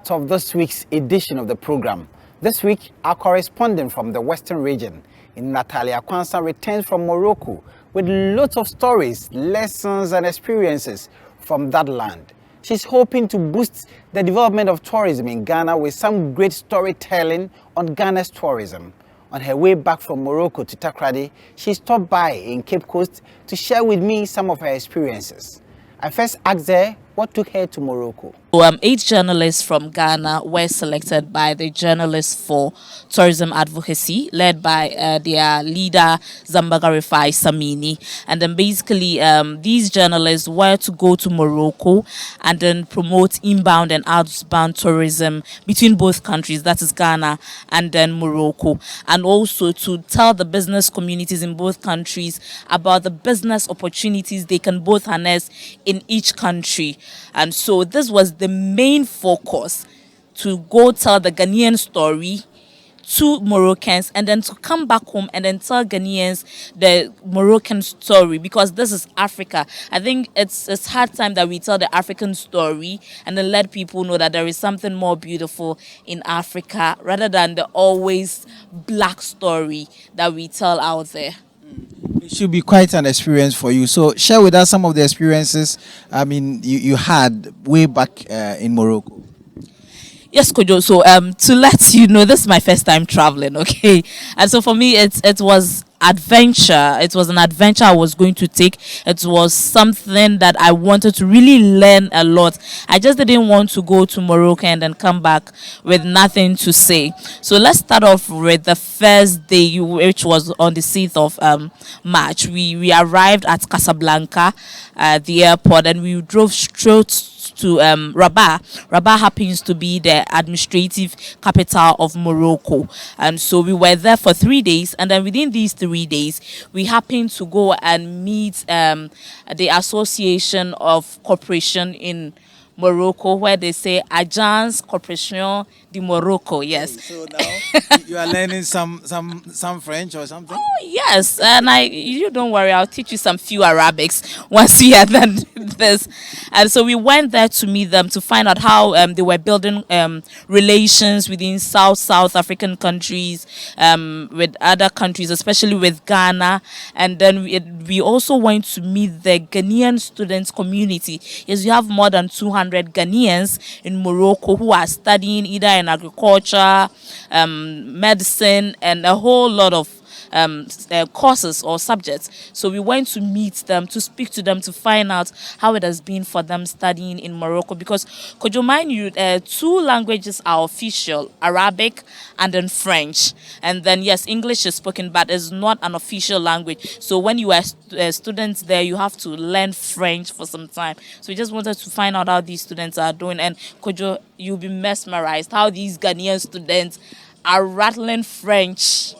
part of this week's edition of the program. This week, our correspondent from the Western region, Natalia Kwanza, returns from Morocco with lots of stories, lessons and experiences from that land. She's hoping to boost the development of tourism in Ghana with some great storytelling on Ghana's tourism. On her way back from Morocco to Takoradi, she stopped by in Cape Coast to share with me some of her experiences. I first asked her what took her to Morocco. 8 journalists from Ghana were selected by the Journalists for Tourism Advocacy, led by their leader, Zambagarifai Samini. And then basically, these journalists were to go to Morocco and then promote inbound and outbound tourism between both countries, that is Ghana and then Morocco. And also to tell the business communities in both countries about the business opportunities they can both harness in each country. And so this was the main focus, to go tell the Ghanaian story to Moroccans and then to come back home and then tell Ghanaians the Moroccan story, because this is Africa. I think it's hard time that we tell the African story and then let people know that there is something more beautiful in Africa rather than the always black story that we tell out there. It should be quite an experience for you. So share with us some of the experiences you had way back in Morocco. Yes, Kojo. So to let you know, this is my first time traveling, okay? And so for me, it was adventure. It was an adventure I was going to take. It was something that I wanted to really learn a lot. I just didn't want to go to Morocco and then come back with nothing to say. So let's start off with the first day, which was on the 6th of March. We arrived at Casablanca, the airport, and we drove straight to Rabat. Rabat happens to be the administrative capital of Morocco, and so we were there for 3 days. And then within these 3 days, we happened to go and meet the Association of Corporation in Morocco, where they say Agence Corporation de Morocco. Yes. So now you are learning some French or something? Oh yes, and you don't worry, I'll teach you some few Arabics once we are done this. And so we went there to meet them to find out how they were building relations within South African countries, with other countries, especially with Ghana. And then we also went to meet the Ghanaian students community. Yes, we have more than 200 Ghanaians in Morocco who are studying either in agriculture, medicine, and a whole lot of courses or subjects. So we went to meet them, to speak to them, to find out how it has been for them studying in Morocco. Because, could you mind you, 2 languages are official, Arabic and then French. And then, yes, English is spoken, but it's not an official language. So when you are students there, you have to learn French for some time. So we just wanted to find out how these students are doing. And Kojo, you'll be mesmerized how these Ghanaian students are rattling French.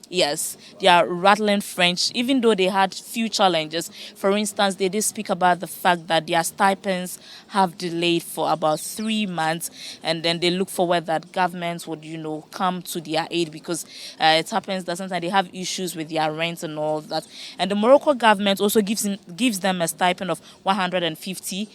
Yes, they are rattling French, even though they had few challenges. For instance, they did speak about the fact that their stipends have delayed for about 3 months, and then they look forward that governments would, come to their aid, because it happens that sometimes they have issues with their rent and all that. And the Morocco government also gives them a stipend of $150.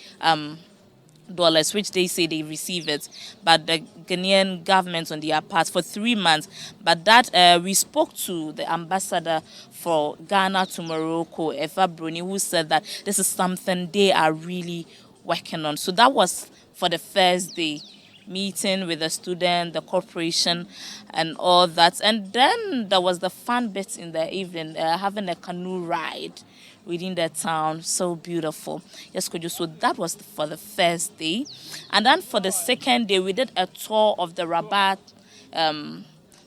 Dollars, which they say they receive it, but the Ghanaian government on their part for 3 months. But that we spoke to the ambassador for Ghana to Morocco, Efa Bruni, who said that this is something they are really working on. So that was for the first day, meeting with the student, the corporation, and all that. And then there was the fun bit in the evening, having a canoe ride within the town. So beautiful. Yes, Kojo. So that was for the first day. And then for the second day, we did a tour of the Rabat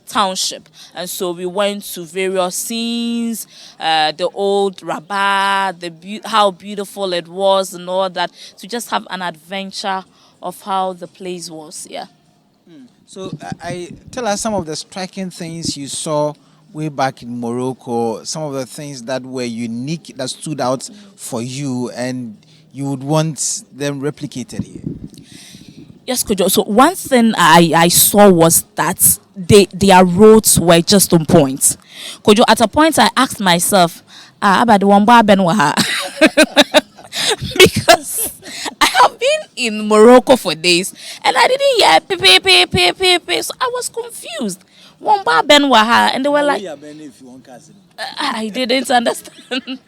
township. And so we went to various scenes, the old Rabat, how beautiful it was and all that, to just have an adventure of how the place was. Yeah. So I tell us some of the striking things you saw way back in Morocco, some of the things that were unique, that stood out for you and you would want them replicated here. Yes, Kojo. So one thing I saw was that their roads were just on point. Kojo, at a point I asked myself, because because I have been in Morocco for days and I didn't hear pay. So I was confused. One bar Ben Waha, and they were like, I didn't understand.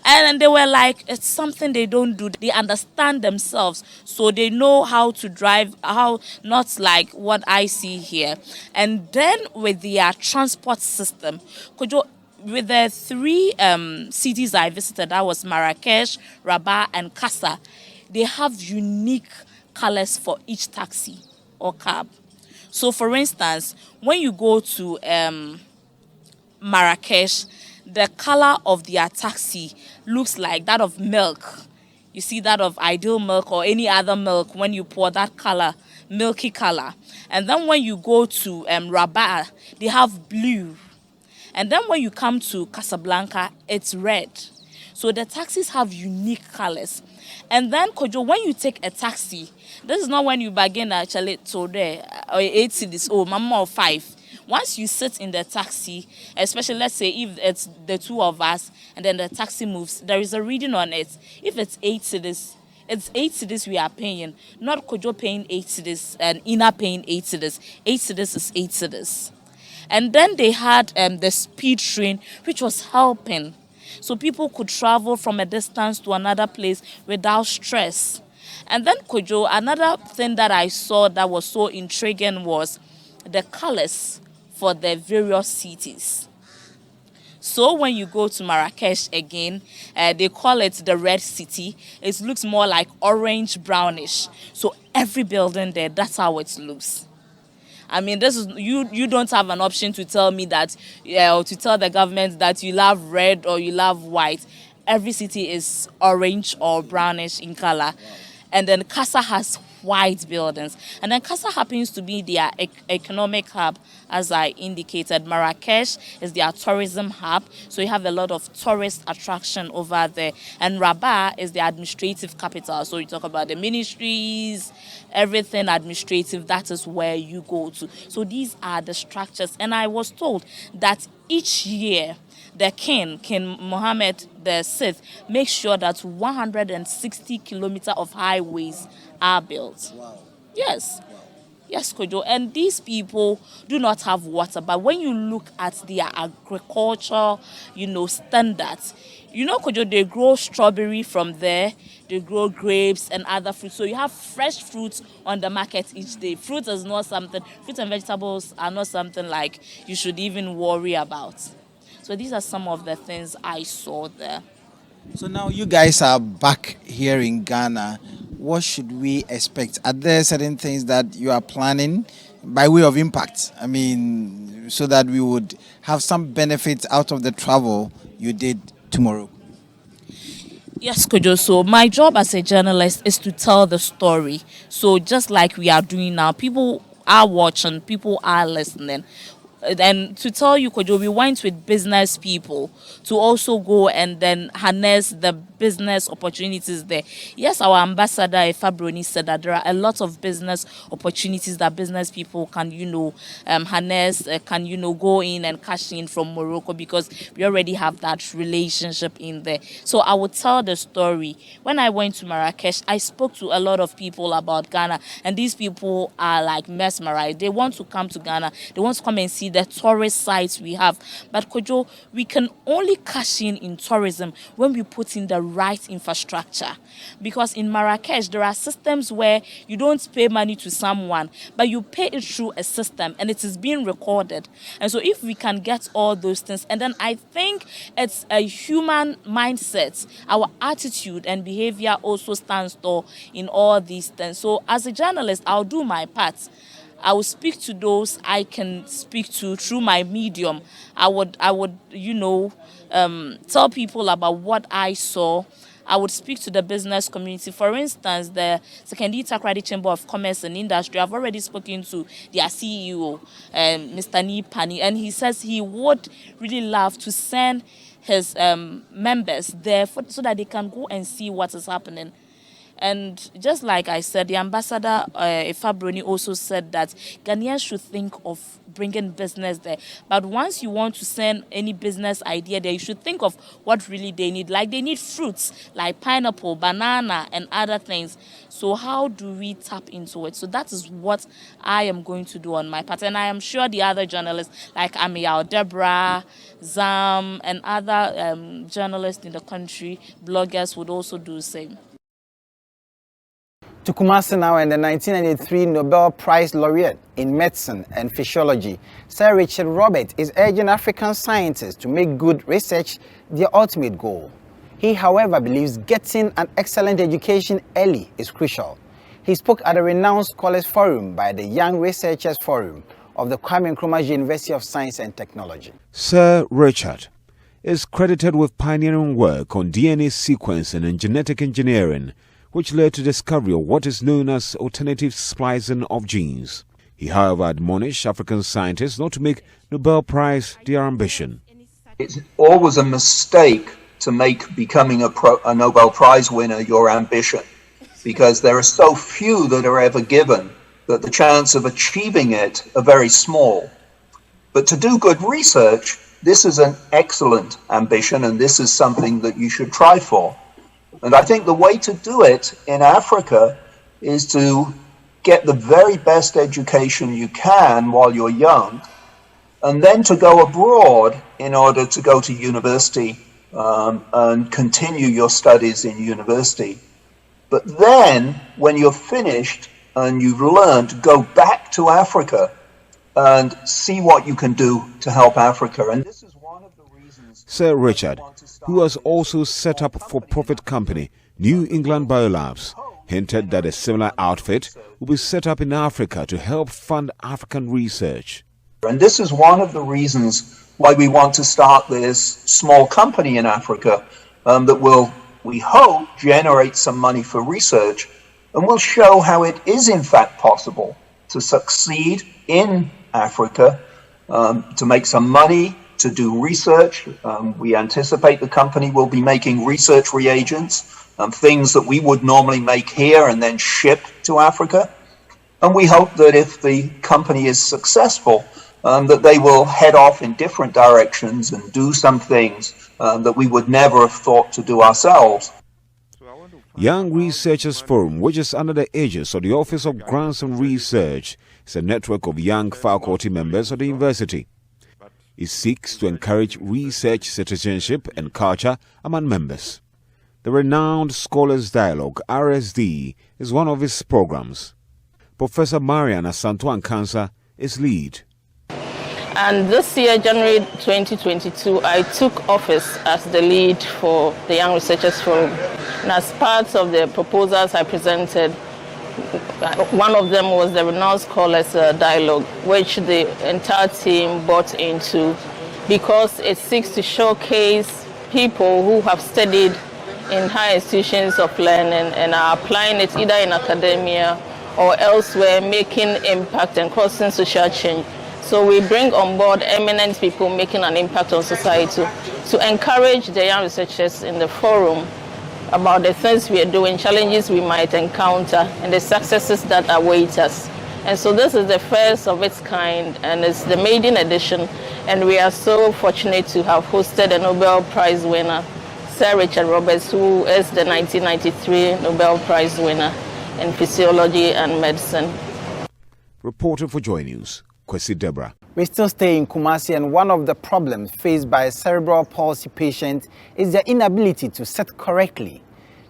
And they were like, it's something they don't do. They understand themselves. So they know how to drive, how not like what I see here. And then with their transport system, Kojo, with the three cities I visited, that was Marrakesh, Rabat, and Casa, they have unique colors for each taxi or cab. So, for instance, when you go to Marrakesh, the color of their taxi looks like that of milk. You see that of ideal milk or any other milk when you pour that color, milky color. And then when you go to Rabat, they have blue. And then when you come to Casablanca, it's red. So the taxis have unique colors. And then, Kojo, when you take a taxi, this is not when you bargain actually to there or 8 cities, oh, mama or 5. Once you sit in the taxi, especially let's say if it's the two of us and then the taxi moves, there is a reading on it. If it's 8 cedis, it's 8 cedis we are paying, not Kojo paying 8 cedis and Ina paying 8 cedis. 8 cedis is 8 cedis. And then they had the speed train, which was helping. So people could travel from a distance to another place without stress. And then, Kojo, another thing that I saw that was so intriguing was the colors for the various cities. So when you go to Marrakesh again, they call it the Red City. It looks more like orange brownish. So every building there, that's how it looks. I mean, this is you don't have an option to tell me that, or to tell the government that you love red or you love white. Every city is orange or brownish in color. And then Casa has white buildings. And then Casa happens to be their economic hub, as I indicated. Marrakesh is their tourism hub, so you have a lot of tourist attraction over there. And Rabat is the administrative capital, so you talk about the ministries, everything administrative, that is where you go to. So these are the structures. And I was told that each year, the King Mohammed VI, makes sure that 160 kilometers of highways are built. Wow. Yes. Wow. Yes, Kojo. And these people do not have water. But when you look at their agriculture, standards, Kojo, they grow strawberry from there. They grow grapes and other fruits. So you have fresh fruits on the market each day. Fruit and vegetables are not something like you should even worry about. So these are some of the things I saw there. So now you guys are back here in Ghana. What should we expect? Are there certain things that you are planning by way of impact? I mean, so that we would have some benefits out of the travel you did tomorrow. Yes, Kojo. So my job as a journalist is to tell the story. So just like we are doing now, people are watching, people are listening. And to tell you, Kojo, we went with business people to also go and then harness the business opportunities there. Yes, our ambassador, Fabroni, said that there are a lot of business opportunities that business people can, harness, can, go in and cash in from Morocco because we already have that relationship in there. So I would tell the story. When I went to Marrakesh, I spoke to a lot of people about Ghana, and these people are like mesmerized. They want to come to Ghana. They want to come and see the tourist sites we have. But Kojo, we can only cash in tourism when we put in the right infrastructure. Because in Marrakesh, there are systems where you don't pay money to someone, but you pay it through a system and it is being recorded. And so if we can get all those things, and then I think it's a human mindset, our attitude and behavior also stands tall in all these things. So as a journalist, I'll do my part. I will speak to those I can speak to through my medium. I would, tell people about what I saw. I would speak to the business community. For instance, the Sekendi Takrady Chamber of Commerce and Industry, I've already spoken to their CEO, Mr. Nipani, and he says he would really love to send his members there so that they can go and see what is happening. And just like I said, the ambassador, Fabroni, also said that Ghanaians should think of bringing business there. But once you want to send any business idea there, you should think of what really they need. Like they need fruits, like pineapple, banana, and other things. So how do we tap into it? So that is what I am going to do on my part. And I am sure the other journalists, like Amiel, Deborah, Zam, and other journalists in the country, bloggers, would also do the same. To Kumasi now, and the 1993 Nobel Prize laureate in medicine and physiology, Sir Richard Robert is urging African scientists to make good research their ultimate goal. He, however, believes getting an excellent education early is crucial. He spoke at a renowned scholars forum by the Young Researchers Forum of the Kwame Nkrumah University of Science and Technology. Sir Richard is credited with pioneering work on DNA sequencing and genetic engineering, which led to discovery of what is known as alternative splicing of genes. He, however, admonished African scientists not to make Nobel Prize their ambition. It's always a mistake to make becoming a Nobel Prize winner your ambition, because there are so few that are ever given that the chance of achieving it are very small. But to do good research, this is an excellent ambition, and this is something that you should try for. And I think the way to do it in Africa is to get the very best education you can while you're young, and then to go abroad in order to go to university and continue your studies in university. But then, when you're finished and you've learned, go back to Africa and see what you can do to help Africa. And this is one of the reasons. Sir Richard, who has also set up a for-profit company, New England Biolabs, hinted that a similar outfit will be set up in Africa to help fund African research. And this is one of the reasons why we want to start this small company in Africa that will, we hope, generate some money for research, and will show how it is in fact possible to succeed in Africa, to make some money, to do research. We anticipate the company will be making research reagents, things that we would normally make here and then ship to Africa. And we hope that if the company is successful, that they will head off in different directions and do some things that we would never have thought to do ourselves. Young Researchers Forum, which is under the aegis of the Office of Grants and Research, is a network of young faculty members of the university. It seeks to encourage research citizenship and culture among members. The renowned Scholars Dialogue, RSD, is one of its programs. Professor Marian Asanto Ankansa is lead. And this year, January 2022, I took office as the lead for the Young Researchers Forum. And as part of the proposals I presented, one of them was the renowned Scholars Dialogue, which the entire team bought into because it seeks to showcase people who have studied in high institutions of learning and are applying it either in academia or elsewhere, making impact and causing social change. So we bring on board eminent people making an impact on society to encourage the young researchers in the forum about the things we are doing, challenges we might encounter, and the successes that await us. And so this is the first of its kind, and it's the maiden edition, and we are so fortunate to have hosted a Nobel Prize winner, Sir Richard Roberts, who is the 1993 Nobel Prize winner in physiology and medicine. Reporter for Joynews, Kwesi Deborah. We still stay in Kumasi, and one of the problems faced by cerebral palsy patients is their inability to sit correctly.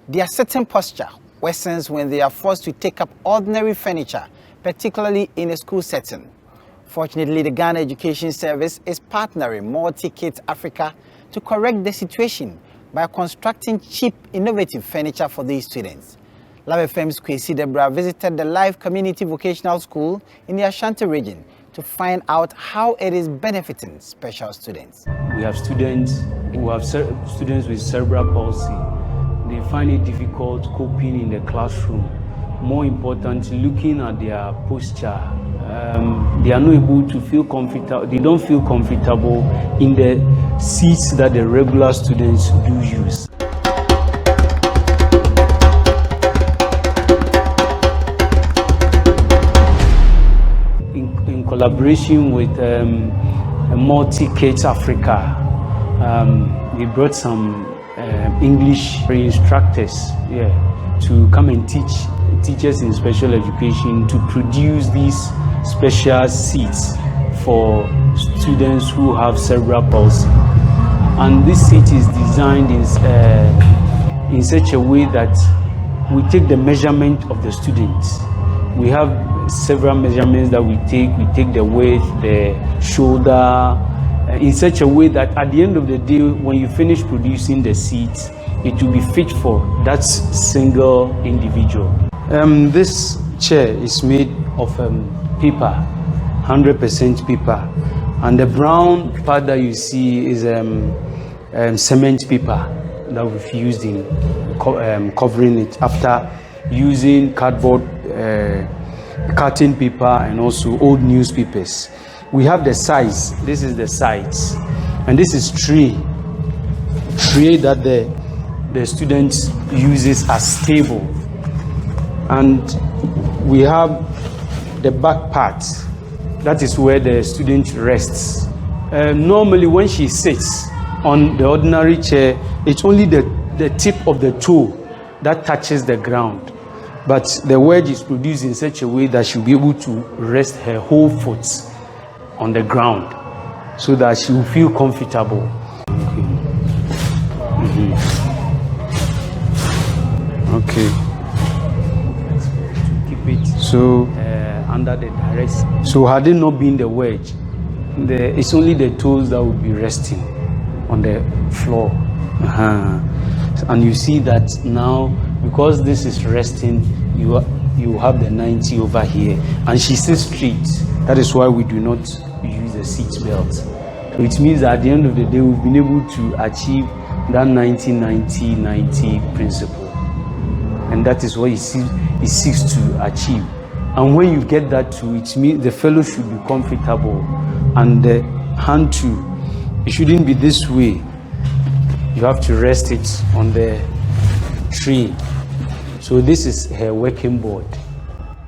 Their sitting posture worsens when they are forced to take up ordinary furniture, particularly in a school setting. Fortunately, the Ghana Education Service is partnering Multi-Kit Africa to correct the situation by constructing cheap, innovative furniture for these students. Love FM's Kwesi Deborah visited the Life Community Vocational School in the Ashanti region to find out how it is benefiting special students. We have students who have students with cerebral palsy. They find it difficult coping in the classroom. More importantly, looking at their posture, they are not able to feel comfortable. They don't feel comfortable in the seats that the regular students do use. collaboration with Multi-Kids Africa. We brought some English instructors to come and teach teachers in special education to produce these special seats for students who have cerebral palsy. And this seat is designed in such a way that we take the measurement of the students. We have several measurements that we take. We take the width, the shoulder, in such a way that at the end of the day, when you finish producing the seat, it will be fit for that single individual. This chair is made of paper, 100% paper. And the brown part that you see is cement paper that we've used in covering it after using cardboard, cutting paper, and also old newspapers. We have the size. This is the size, and this is tray that the students uses as table. And we have the back part. That is where the student rests. Normally, when she sits on the ordinary chair, it's only the tip of the toe that touches the ground. But the wedge is produced in such a way that she'll be able to rest her whole foot on the ground so that she will feel comfortable. Okay. To keep it so under the direct. So had it not been the wedge, it's only the toes that would be resting on the floor. And you see that now, because this is resting, you have the 90 over here, and she sits straight. That is why we do not use the seat belt. So it means that at the end of the day, we've been able to achieve that 90-90-90 principle. And that is what it seeks to achieve. And when you get that too, it means the fellow should be comfortable. And the hand too, it shouldn't be this way. You have to rest it on the tree. So this is her working board.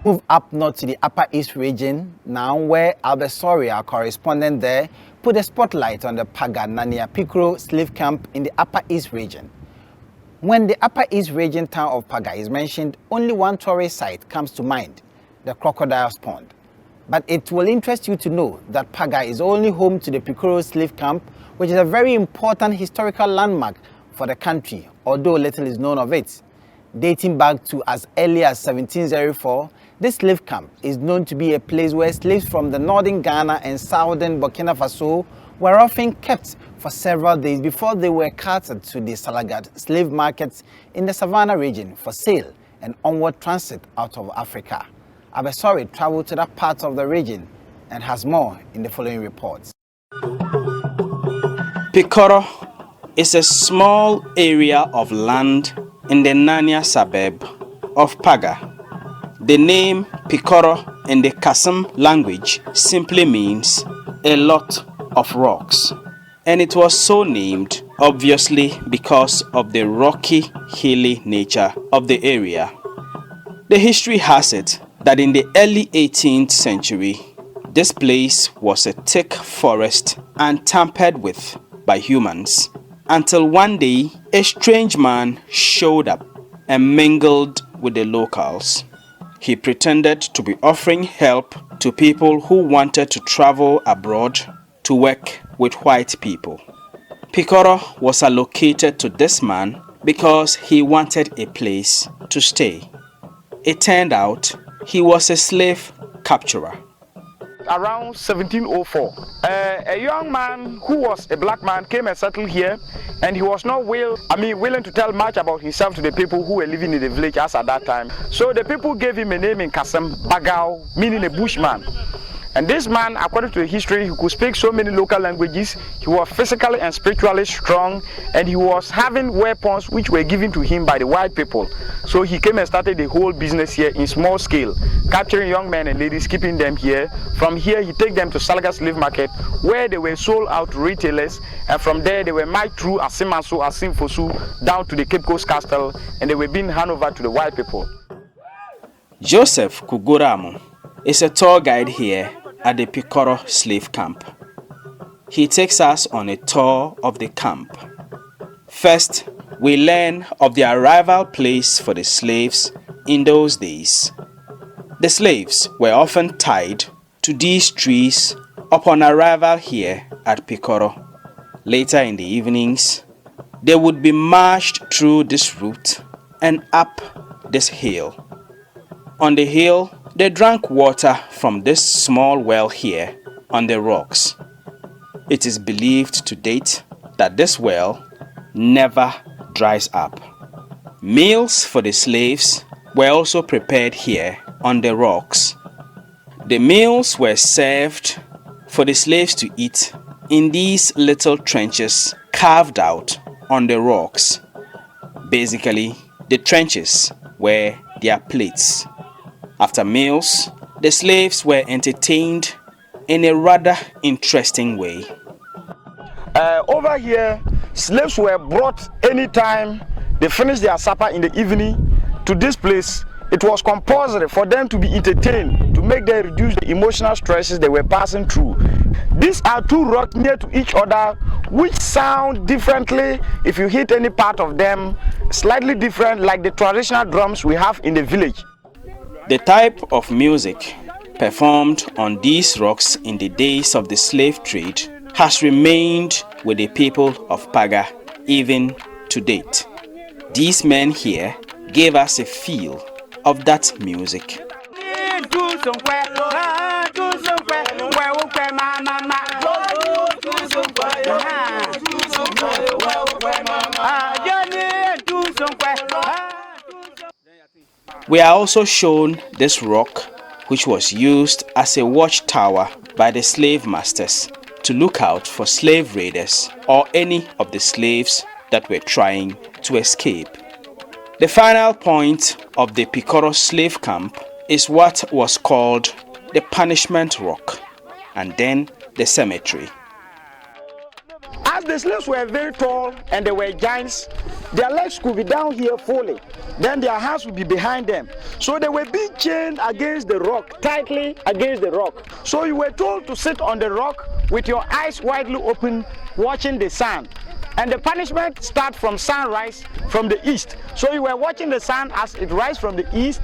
Move up north to the Upper East region now, where Albesori, our correspondent there, put a spotlight on the Paga Nania Picoro slave camp in the Upper East region. When the Upper East region town of Paga is mentioned, only one tourist site comes to mind, the Crocodile's Pond. But it will interest you to know that Paga is only home to the Picoro slave camp, which is a very important historical landmark for the country, although little is known of it. Dating back to as early as 1704, this slave camp is known to be a place where slaves from the northern Ghana and southern Burkina Faso were often kept for several days before they were carted to the Salagat slave markets in the Savannah region for sale and onward transit out of Africa. Albesori traveled to that part of the region and has more in the following reports. Picoro is a small area of land in the Nania suburb of Paga. The name Picoro in the Kasem language simply means a lot of rocks, and it was so named obviously because of the rocky, hilly nature of the area. The history has it that in the early 18th century, this place was a thick forest and tampered with by humans, until one day a strange man showed up and mingled with the locals. He pretended to be offering help to people who wanted to travel abroad to work with white people. Picoro was allocated to this man because he wanted a place to stay. It turned out he was a slave capturer. Around 1704, a young man who was a black man came and settled here, and he was not willing to tell much about himself to the people who were living in the village as at that time. So the people gave him a name in Kasem, Bagao, meaning a bushman. And this man, according to the history, he could speak so many local languages. He was physically and spiritually strong, and he was having weapons which were given to him by the white people. So he came and started the whole business here in small scale, capturing young men and ladies, keeping them here. From here, he take them to Salaga slave market, where they were sold out to retailers, and from there they were marched through Asimanso, Asimfosu, down to the Cape Coast Castle, and they were being handed over to the white people. Joseph Kugoramu is a tour guide here at the Picoro slave camp. He takes us on a tour of the camp. First, we learn of the arrival place for the slaves in those days. The slaves were often tied to these trees upon arrival here at Picoro. Later in the evenings, they would be marched through this route and up this hill. On the hill, they drank water from this small well here on the rocks. It is believed to date that this well never dries up. Meals for the slaves were also prepared here on the rocks. The meals were served for the slaves to eat in these little trenches carved out on the rocks. Basically, the trenches were their plates. After meals, the slaves were entertained in a rather interesting way. Over here, slaves were brought anytime they finished their supper in the evening to this place. It was compulsory for them to be entertained to make them reduce the emotional stresses they were passing through. These are two rocks near to each other which sound differently if you hit any part of them, slightly different like the traditional drums we have in the village. The type of music performed on these rocks in the days of the slave trade has remained with the people of Paga even to date. These men here gave us a feel of that music. We are also shown this rock, which was used as a watchtower by the slave masters to look out for slave raiders or any of the slaves that were trying to escape. The final point of the Picoro slave camp is what was called the punishment rock and then the cemetery. As the slaves were very tall and they were giants, their legs could be down here fully. Then their hands would be behind them. So they were being chained against the rock, tightly against the rock. So you were told to sit on the rock with your eyes widely open, watching the sun. And the punishment starts from sunrise from the east. So you were watching the sun as it rises from the east.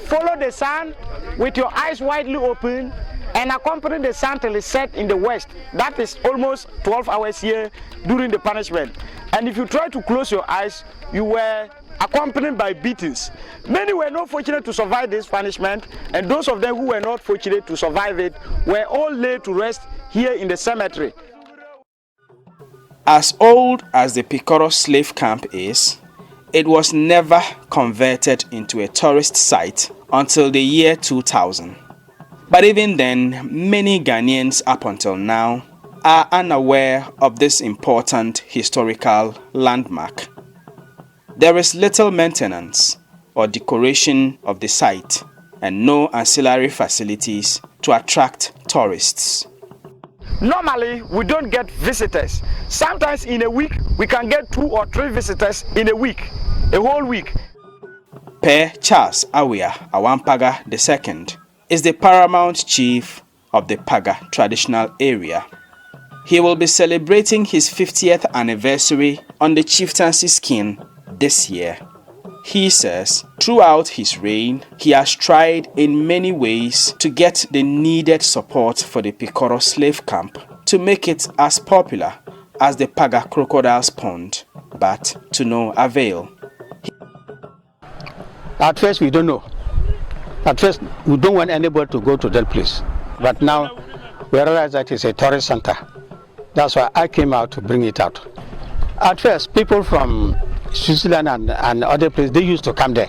Follow the sun with your eyes widely open and accompany the sun till it set in the west. That is almost 12 hours here during the punishment. And if you try to close your eyes, you were accompanied by beatings. Many were not fortunate to survive this punishment, and those of them who were not fortunate to survive it were all laid to rest here in the cemetery. As old as the Picoro slave camp is, it was never converted into a tourist site until the year 2000. But even then, many Ghanaians up until now are unaware of this important historical landmark. There is little maintenance or decoration of the site and no ancillary facilities to attract tourists. Normally, we don't get visitors. Sometimes in a week, we can get 2 or 3 visitors in a week, a whole week. Per Charles Awia Awampaga II is the paramount chief of the Paga traditional area. He will be celebrating his 50th anniversary on the chieftaincy scheme this year. He says throughout his reign, he has tried in many ways to get the needed support for the Picoro slave camp to make it as popular as the Paga Crocodile's Pond, but to no avail. At first, we don't know. At first, we don't want anybody to go to that place. But now, we realize that it's a tourist center. That's why I came out to bring it out. At first, people from Switzerland and other places, they used to come there.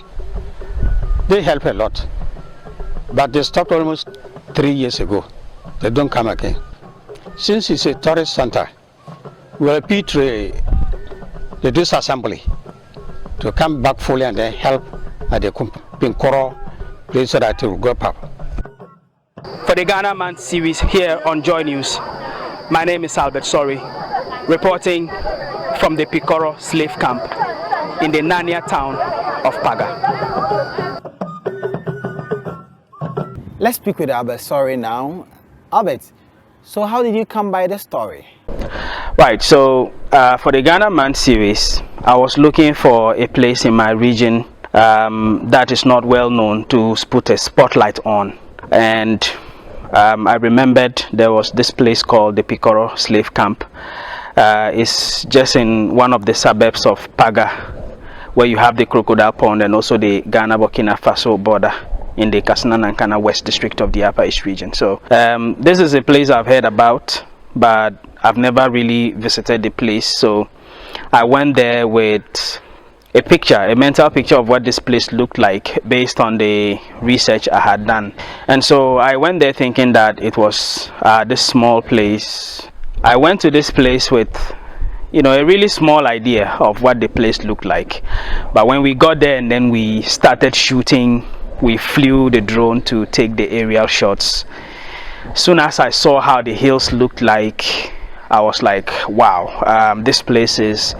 They help a lot. But they stopped almost 3 years ago. They don't come again. Since it's a tourist center, we will appeal to the disassembly to come back fully and then help at the Picoro place so that it will go up. For the Ghana Man series here on Joynews, my name is Albert Sorry, reporting from the Picoro slave camp in the Nanya town of Paga. Let's speak with Albert Sorry now. Albert, so how did you come by the story? Right, so for the Ghana Man series, I was looking for a place in my region that is not well known to put a spotlight on. And I remembered there was this place called the Piccoro slave camp. It's just in one of the suburbs of Paga, where you have the Crocodile Pond and also the Ghana-Burkina Faso border in the Kasina-Nankana West District of the Upper East region. So this is a place I've heard about, but I've never really visited the place. So I went there with a mental picture of what this place looked like based on the research I had done. And so I went there thinking that it was this small place. I went to this place with a really small idea of what the place looked like. But when we got there and then we started shooting, we flew the drone to take the aerial shots. Soon as I saw how the hills looked like, I was like, wow, this place is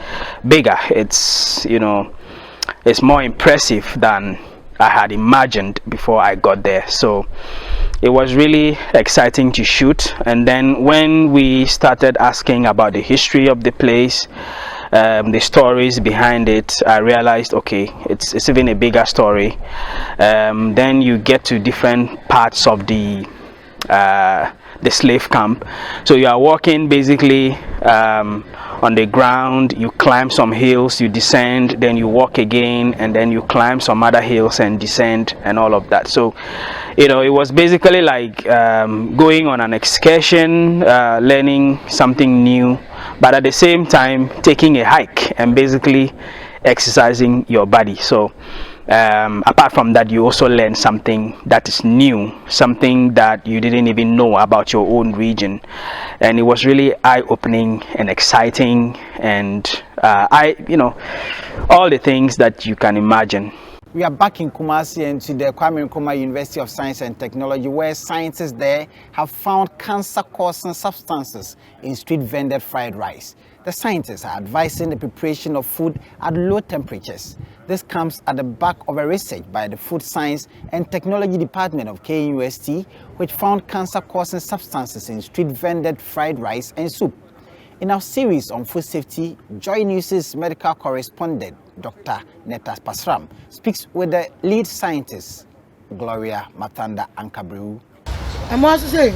bigger. It's it's more impressive than I had imagined before I got there. So it was really exciting to shoot. And then when we started asking about the history of the place, the stories behind it, I realized, okay, it's even a bigger story. Then you get to different parts of the slave camp. So you are walking basically on the ground, you climb some hills, you descend, then you walk again, and then you climb some other hills and descend and all of that. So it was basically like going on an excursion, learning something new, but at the same time taking a hike and basically exercising your body. So apart from that, you also learn something that is new, something that you didn't even know about your own region. And it was really eye-opening and exciting, and all the things that you can imagine. We are back in Kumasi and to the Kwame Nkrumah University of Science and Technology, where scientists there have found cancer-causing substances in street-vended fried rice. The scientists are advising the preparation of food at low temperatures. This comes at the back of a research by the Food Science and Technology Department of KNUST, which found cancer-causing substances in street-vended fried rice and soup. In our series on food safety, Joynews' medical correspondent, Dr. Netta Pasram, speaks with the lead scientist, Gloria Matanda Ankabru. I must say,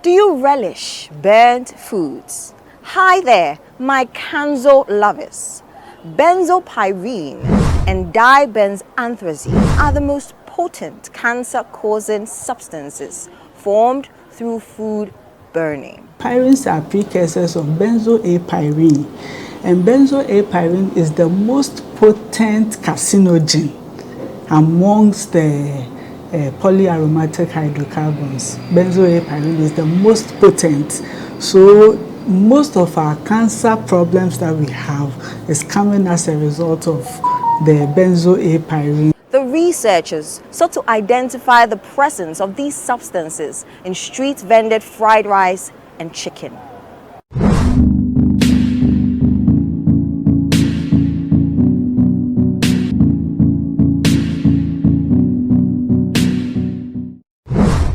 do you relish burnt foods? Hi there, my canzo lovers. Benzopyrene and dibenzanthracene are the most potent cancer-causing substances formed through food burning. Pyrenes are precursors of benzoapyrene, and benzoapyrene is the most potent carcinogen amongst the polyaromatic hydrocarbons. Benzoapyrene is the most potent. So most of our cancer problems that we have is coming as a result of the benzoapyrene. The researchers sought to identify the presence of these substances in street-vended fried rice and chicken.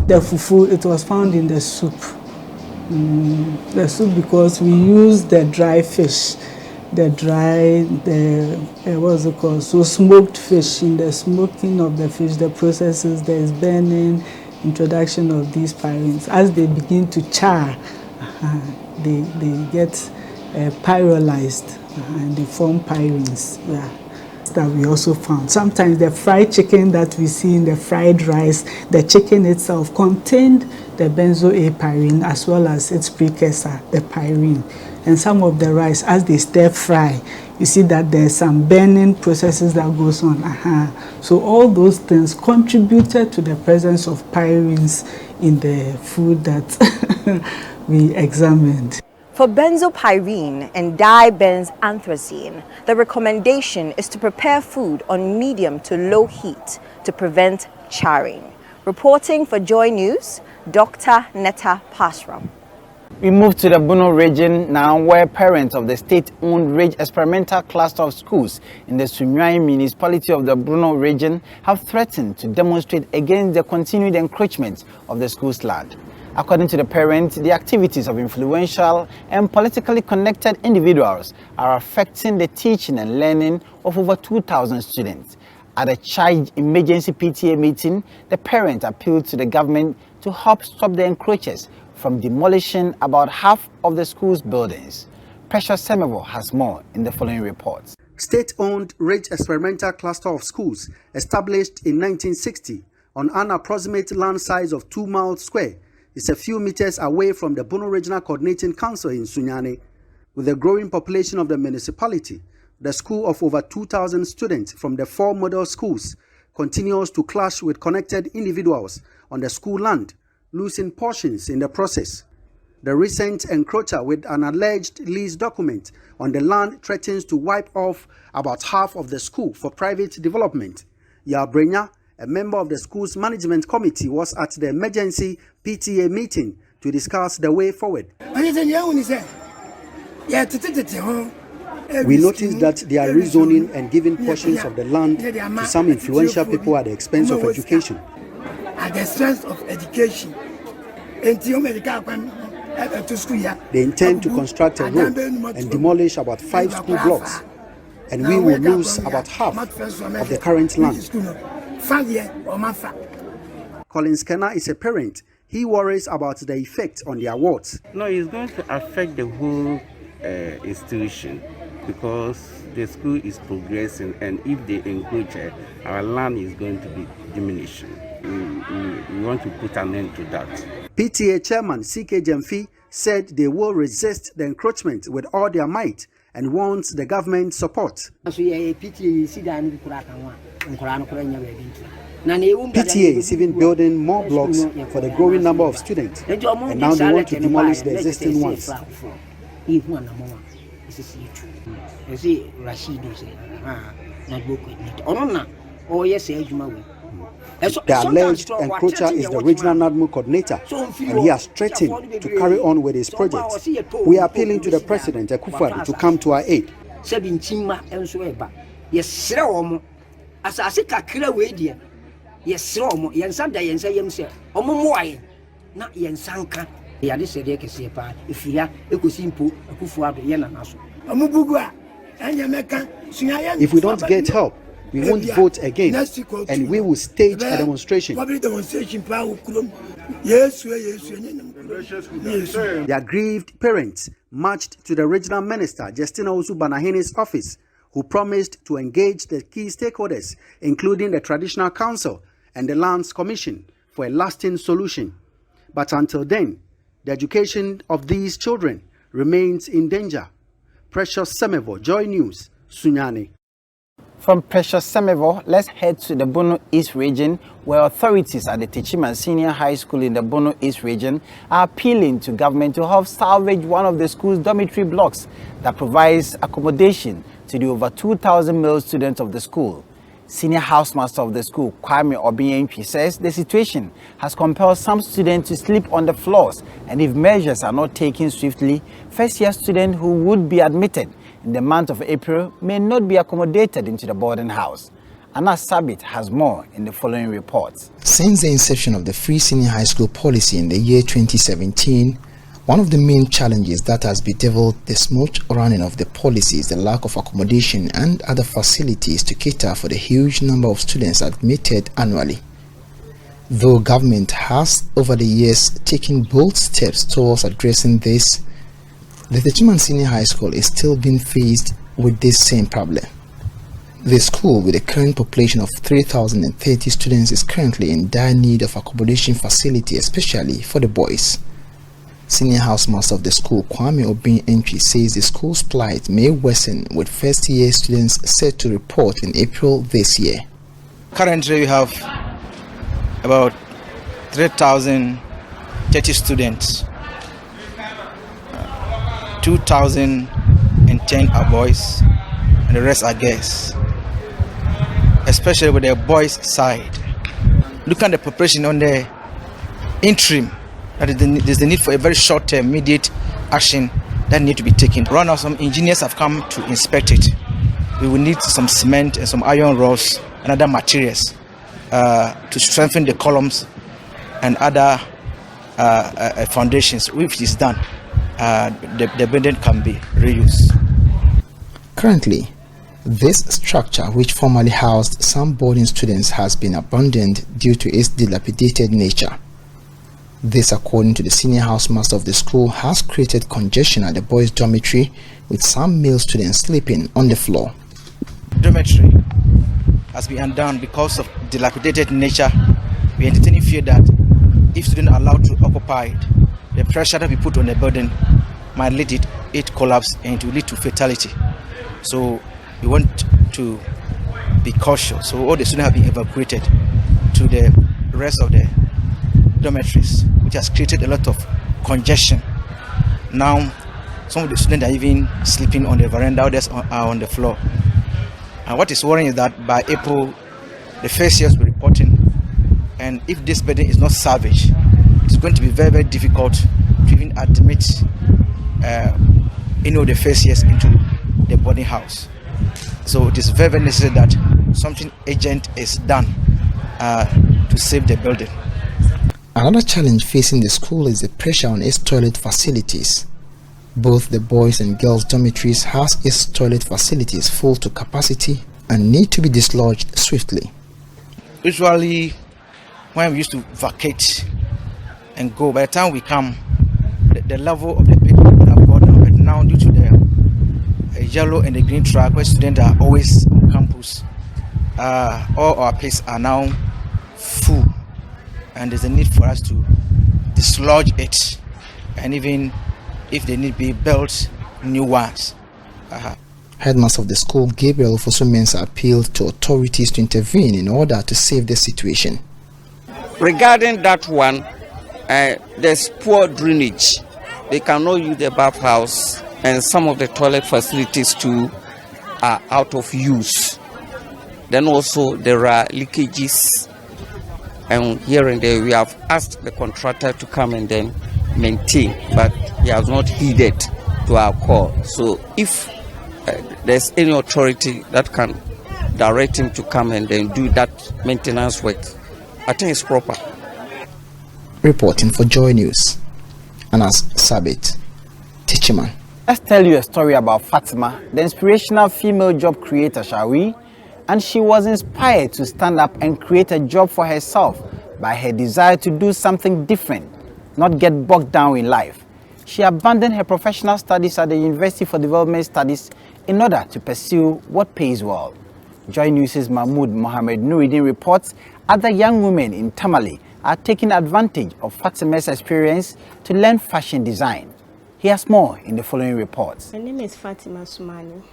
The fufu, it was found in the soup. The soup, because we use the dry fish, what's it called? So smoked fish. In the smoking of the fish, the processes, there is burning, introduction of these pyrenes. As they begin to char, they get pyrolyzed and they form pyrenes. Yeah. That we also found. Sometimes the fried chicken that we see in the fried rice, the chicken itself contained the benzoapyrene as well as its precursor, the pyrene. And some of the rice, as they stir fry, you see that there's some burning processes that goes on. So all those things contributed to the presence of pyrenes in the food that we examined. For benzopyrene and dibenzanthracene, the recommendation is to prepare food on medium to low heat to prevent charring. Reporting for Joy News, Dr. Netta Pasram. We move to the Bono region now, where parents of the state-owned Ridge Experimental Cluster of Schools in the Sunyani municipality of the Bono region have threatened to demonstrate against the continued encroachment of the school's land. According to the parents, the activities of influential and politically connected individuals are affecting the teaching and learning of over 2,000 students. At a charged emergency PTA meeting, the parents appealed to the government to help stop the encroachers from demolishing about half of the school's buildings. Precious Semevo has more in the following reports. State-owned Ridge Experimental Cluster of Schools, established in 1960 on an approximate land size of 2 miles square, is a few meters away from the Bono Regional Coordinating Council in Sunyani. With the growing population of the municipality, the school of over 2,000 students from the 4 model schools continues to clash with connected individuals on the school land, losing portions in the process. The recent encroacher with an alleged lease document on the land threatens to wipe off about half of the school for private development. Yabrenya, a member of the school's management committee, was at the emergency PTA meeting to discuss the way forward. We noticed that they are rezoning and giving portions of the land to some influential people at the expense of education. At the expense of education. They intend to construct a road and demolish about 5 school blocks, and we will lose about half of the current land. Collins Kenna is a parent. He worries about the effect on their wards. No, it's going to affect the whole institution, because the school is progressing, and if they encroach, our land is going to be diminishing. We want to put an end to that. PTA Chairman CK Jemfi said they will resist the encroachment with all their might and wants the government support. PTA is even building more blocks for the growing number of students, and now they want to demolish the existing ones. The alleged encroacher is the regional NADMU coordinator, and he has threatened to carry on with his project. We are appealing to the President Akufo-Addo to come to our aid. If we don't get help, we won't vote again, and we will stage a demonstration. The aggrieved parents marched to the regional minister, Justina Osu-Banahini's office, who promised to engage the key stakeholders, including the Traditional Council and the Lands Commission, for a lasting solution. But until then, the education of these children remains in danger. Precious Semevo, Joynews, Sunyani. From Precious Semevo, let's head to the Bono East region, where authorities at the Techiman Senior High School in the Bono East region are appealing to government to help salvage one of the school's dormitory blocks that provides accommodation to the over 2,000 male students of the school. Senior housemaster of the school, Kwame Obienchi, says the situation has compelled some students to sleep on the floors, and if measures are not taken swiftly, first-year students who would be admitted in the month of April may not be accommodated into the boarding house. Anas Sabit has more in the following reports. Since the inception of the free senior high school policy in the year 2017, one of the main challenges that has bedeviled the smooth running of the policy is the lack of accommodation and other facilities to cater for the huge number of students admitted annually. Though government has over the years taken bold steps towards addressing this, the Techiman Senior High School is still being faced with this same problem. The school, with a current population of 3,030 students, is currently in dire need of accommodation facility, especially for the boys. Senior housemaster of the school, Kwame Obienchi, says the school's plight may worsen with first-year students set to report in April this year. Currently, we have about 3,030 students. 2,010 are boys, and the rest are girls. Especially with the boys' side. Look at the population on the interim. that there's the need for a very short-term, immediate action that need to be taken. Right now, some engineers have come to inspect it. We will need some cement and some iron rods and other materials to strengthen the columns and other foundations. If it is done, the building can be reused. Currently, this structure, which formerly housed some boarding students, has been abandoned due to its dilapidated nature. This, according to the senior housemaster of the school, has created congestion at the boys' dormitory, with some male students sleeping on the floor. Dormitory has been undone because of dilapidated nature. We entertain fear that if students are allowed to occupy it, the pressure that we put on the building might lead it collapse and it will lead to fatality. So we want to be cautious. So all the students have been evacuated to the rest of the dormitories, which has created a lot of congestion. Now, some of the students are even sleeping on the veranda, others are on the floor. And what is worrying is that by April, the first years will be reporting, and if this building is not salvaged, it's going to be very, very difficult to even admit any of the first years into the boarding house. So it is very, very necessary that something urgent is done to save the building. Another challenge facing the school is the pressure on its toilet facilities. Both the boys and girls dormitories has its toilet facilities full to capacity and need to be dislodged swiftly. Usually, when we used to vacate and go, by the time we come, the level of the people would have gone down. But now, due to the yellow and the green track, where students are always on campus, all our places are now full, and there's a need for us to dislodge it, and even if they need to be built, new ones. Headmaster of the school, Gabriel Fosumensa, appealed to authorities to intervene in order to save the situation. Regarding that one, there's poor drainage. They cannot use the bathhouse, and some of the toilet facilities too are out of use. Then also there are leakages, and here and there we have asked the contractor to come and then maintain, but he has not heeded to our call. So if there's any authority that can direct him to come and then do that maintenance work, I think it's proper. Reporting for Joynews, Anas Sabit, Tichiman. Let's tell you a story about Fatima, the inspirational female job creator, shall we? And she was inspired to stand up and create a job for herself by her desire to do something different, not get bogged down in life. She abandoned her professional studies at the University for Development Studies in order to pursue what pays well. Joynews' Mahmoud Mohammed Nuruddin reports other young women in Tamale are taking advantage of Fatima's experience to learn fashion design. He has more in the following reports. My name is Fatima Sumani.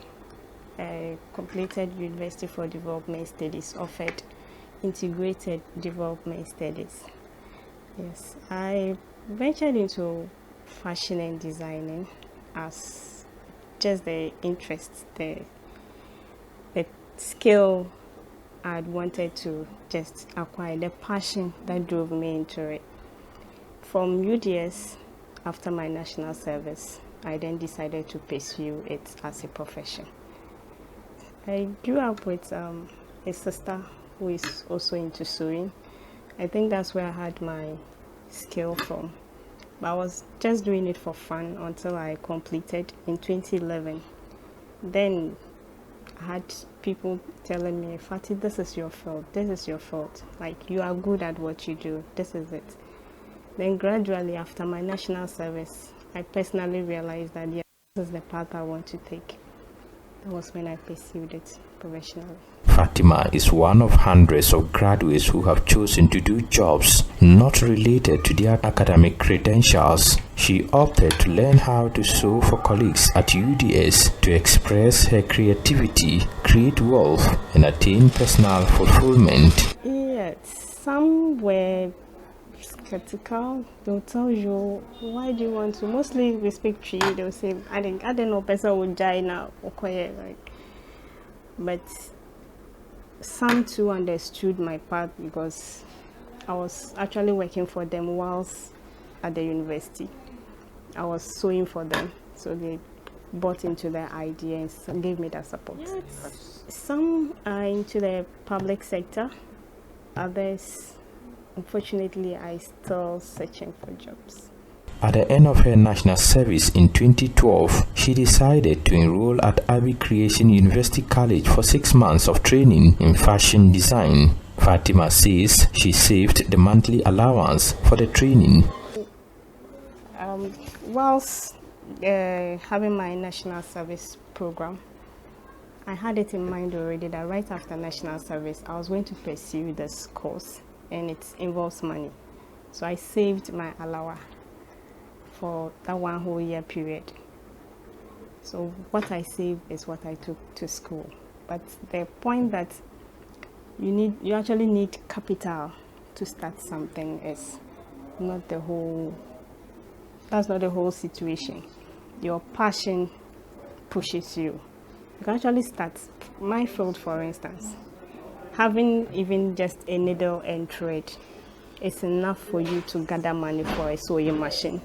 I completed University for Development Studies, offered Integrated Development Studies. Yes, I ventured into fashion and designing as just the interest, the skill I'd wanted to just acquire, the passion that drove me into it. From UDS, after my national service, I then decided to pursue it as a profession. I grew up with a sister who is also into sewing. I think that's where I had my skill from. But I was just doing it for fun until I completed in 2011. Then I had people telling me, Fatih, this is your fault, this is your fault. Like, you are good at what you do, this is it. Then gradually, after my national service, I personally realized that yeah, this is the path I want to take. That was when I pursued it professionally. Fatima is one of hundreds of graduates who have chosen to do jobs not related to their academic credentials. She opted to learn how to sew for colleagues at UDS to express her creativity, create wealth, and attain personal fulfillment. Yes, some were skeptical. They'll tell you, why do you want to? Mostly we speak to you, they'll say, I don't know, person would die now. Okay, like, but some too understood my path because I was actually working for them whilst at the university. I was sewing for them, so they bought into their idea and gave me that support. Some are into the public sector, others, unfortunately, are still searching for jobs. At the end of her national service in 2012, she decided to enroll at Abbey Creation University College for 6 months of training in fashion design. Fatima says she saved the monthly allowance for the training. Whilst having my national service program, I had it in mind already that right after national service, I was going to pursue this course, and it involves money. So I saved my allowance for that 1 whole year period. So what I saved is what I took to school. But the point that you actually need capital to start something is not the whole, that's not the whole situation. Your passion pushes you. You can actually start. My field, for instance, having even just a needle and thread is enough for you to gather money for a sewing machine.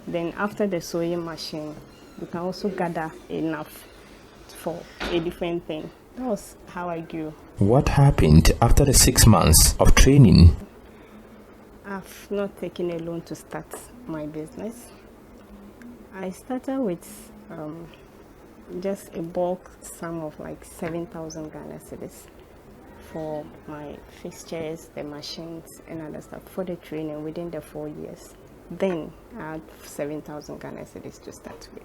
Then after the sewing machine, you can also gather enough for a different thing. That was how I grew. What happened after the 6 months of training? I've not taken a loan to start my business. I started with just a bulk sum of like 7,000 Ghana cedis for my fixtures, the machines, and other stuff for the training within the 4 years. Then I had 7,000 Ghana cedis to start with,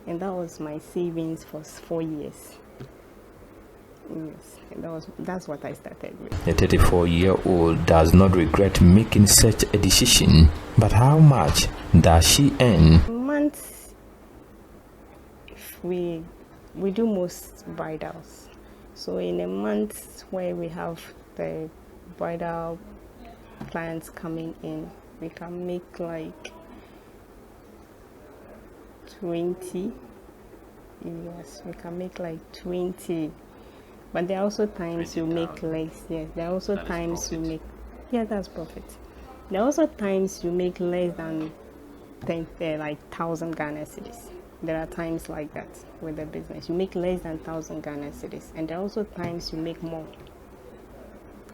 and that was my savings for 4 years. Yes, and that's what I started with. The 34-year-old does not regret making such a decision, but how much does she earn? Months, we do most bridals. So in a month where we have the bridal clients coming in, we can make like 20. Yes, we can make like 20. But there are also times you make less. Yes, there are also times you make. Yeah, that's profit. There are also times you make less than 1,000 Ghana cedis. There are times like that with the business. You make less than 1,000 Ghana cedis, and there are also times you make more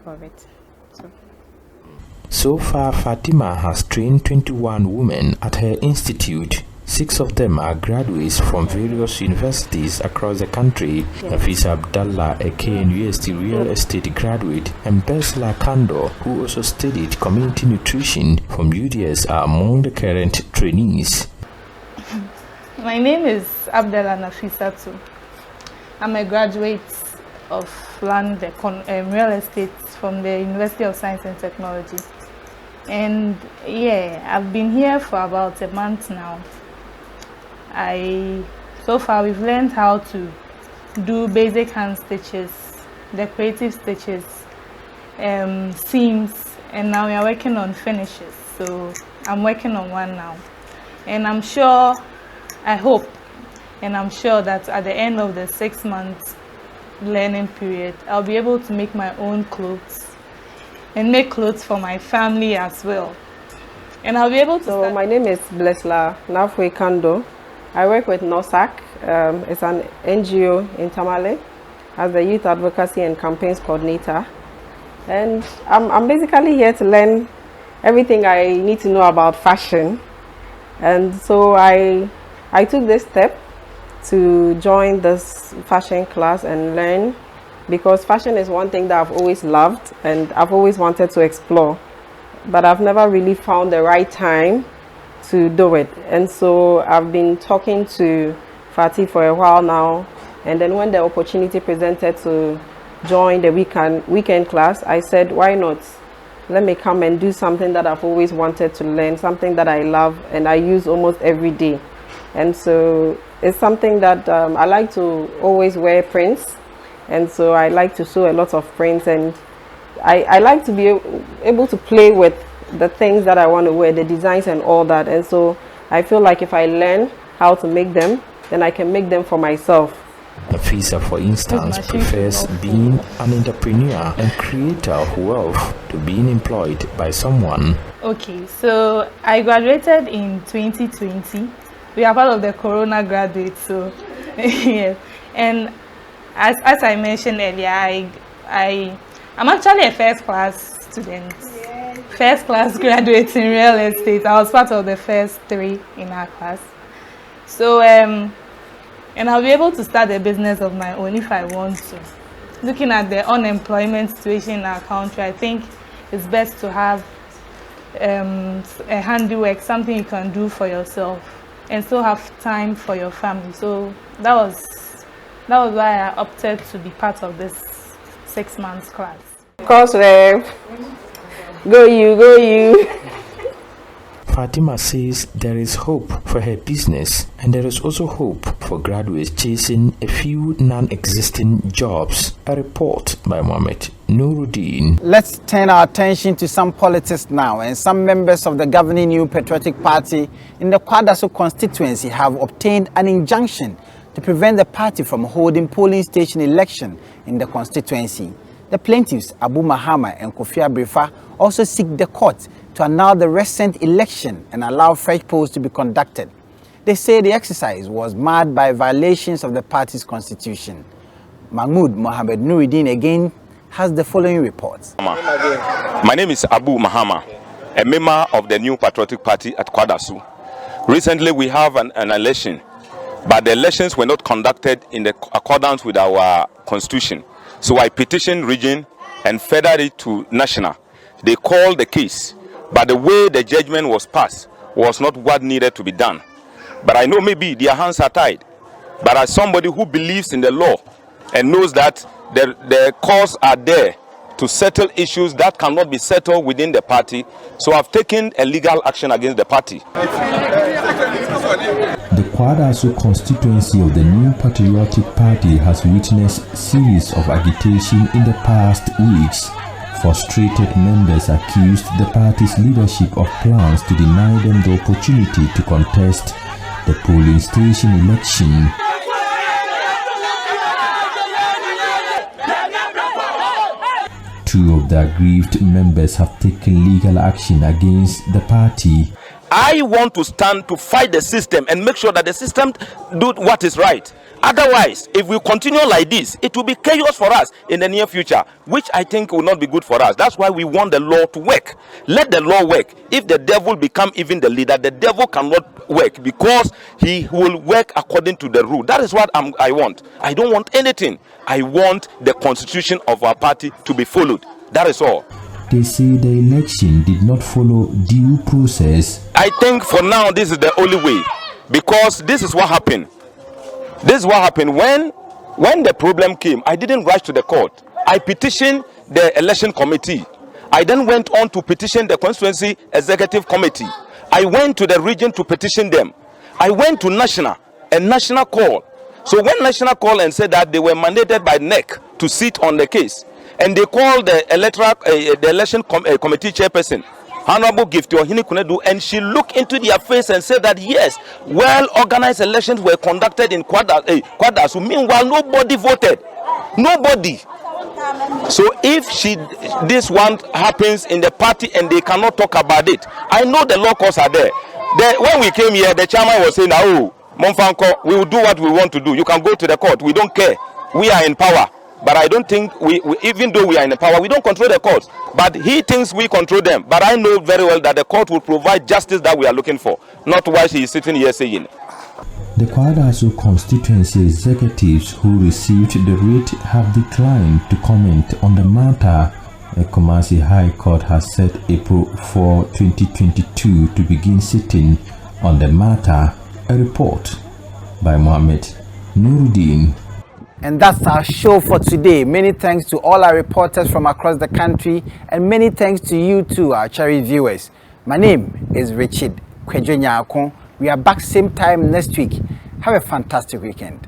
of it. So far, Fatima has trained 21 women at her institute. 6 of them are graduates from various universities across the country. Nafisa Abdallah, a KNUST real estate graduate, and Besla Kando, who also studied community nutrition from UDS, are among the current trainees. My name is Abdallah Nafisa too. I'm a graduate of land real estate from the University of Science and Technology. And yeah, I've been here for about a month now. So far we've learned how to do basic hand stitches, decorative stitches, seams, and now we are working on finishes. So I'm working on one now, and I'm sure, I hope, and I'm sure that at the end of the 6 months learning period, I'll be able to make my own clothes and make clothes for my family as well. And I'll be able to. So my name is Blesla Nafwe Kando. I work with NOSAC. It's an NGO in Tamale as the Youth Advocacy and Campaigns Coordinator. And I'm basically here to learn everything I need to know about fashion. And so I took this step to join this fashion class and learn, because fashion is one thing that I've always loved and I've always wanted to explore, but I've never really found the right time to do it. And so I've been talking to Fatih for a while now, and then when the opportunity presented to join the weekend class, I said, why not? Let me come and do something that I've always wanted to learn, something that I love and I use almost every day. And so it's something that I like to always wear prints, and so I like to sew a lot of prints, and I like to be able to play with the things that I want to wear, the designs and all that. And so I feel like if I learn how to make them, then I can make them for myself. Nafisa, for instance, prefers being an entrepreneur and creator of wealth to being employed by someone. Okay, so I graduated in 2020. We are part of the Corona graduates, so yes. And as I mentioned earlier, I'm actually a first class student, first class graduate in real estate. I was part of the first 3 in our class. So and I'll be able to start a business of my own if I want to. Looking at the unemployment situation in our country, I think it's best to have a handiwork, something you can do for yourself, and still have time for your family. So that was why I opted to be part of this 6 months class. Course rep, go you. Fatima says there is hope for her business, and there is also hope for graduates chasing a few non-existing jobs. A report by Mohammed Nuruddin. Let's turn our attention to some politics now, and some members of the governing New Patriotic Party in the Kwadaso constituency have obtained an injunction to prevent the party from holding polling station election in the constituency. The plaintiffs, Abu Mahama and Kofi Abrefa, also seek the court to annul the recent election and allow fresh polls to be conducted. They say the exercise was marred by violations of the party's constitution. Mahmoud Mohammed Nuruddin again has the following reports. My name is Abu Mahama, a member of the New Patriotic Party at Kwadaso. Recently we have an election, but the elections were not conducted in accordance with our constitution. So I petitioned region and furthered it to national. They called the case, but the way the judgment was passed was not what needed to be done. But I know maybe their hands are tied. But as somebody who believes in the law and knows that the courts are there to settle issues that cannot be settled within the party, so I've taken a legal action against the party. The Kwadaso constituency of the New Patriotic Party has witnessed a series of agitation in the past weeks. Frustrated members accused the party's leadership of plans to deny them the opportunity to contest the polling station election. Two of the aggrieved members have taken legal action against the party. I want to stand to fight the system and make sure that the system do what is right. Otherwise, if we continue like this, it will be chaos for us in the near future, which I think will not be good for us. That's why we want the law to work. Let the law work. If the devil become even the leader, the devil cannot work because he will work according to the rule. That is what I want. I don't want anything. I want the constitution of our party to be followed. That is all. They say the election did not follow due process. I think for now this is the only way, because this is what happened. This is what happened when the problem came. I didn't rush to the court. I petitioned the election committee. I then went on to petition the constituency executive committee. I went to the region to petition them. I went to a national call. So when national called and said that they were mandated by NEC to sit on the case, and they called the election committee chairperson, Honorable Gifty Ohini Kunedu, and she looked into their face and said that yes, well-organized elections were conducted in Kwadaso. Meanwhile, nobody voted. Nobody. So if this one happens in the party and they cannot talk about it, I know the law courts are there. When we came here, the chairman was saying, "Oh, Monfanko, we will do what we want to do. You can go to the court. We don't care. We are in power." But I don't think even though we are in the power, we don't control the courts. But he thinks we control them. But I know very well that the court will provide justice that we are looking for, not why he is sitting here saying. The Kwadaso constituency executives who received the writ have declined to comment on the matter. The Kumasi High Court has set April 4, 2022 to begin sitting on the matter. A report by Mohammed Nuruddin. And that's our show for today. Many thanks to all our reporters from across the country, and many thanks to you too, our cherished viewers. My name is Richard K Nyarko. We are back same time next week. Have a fantastic weekend.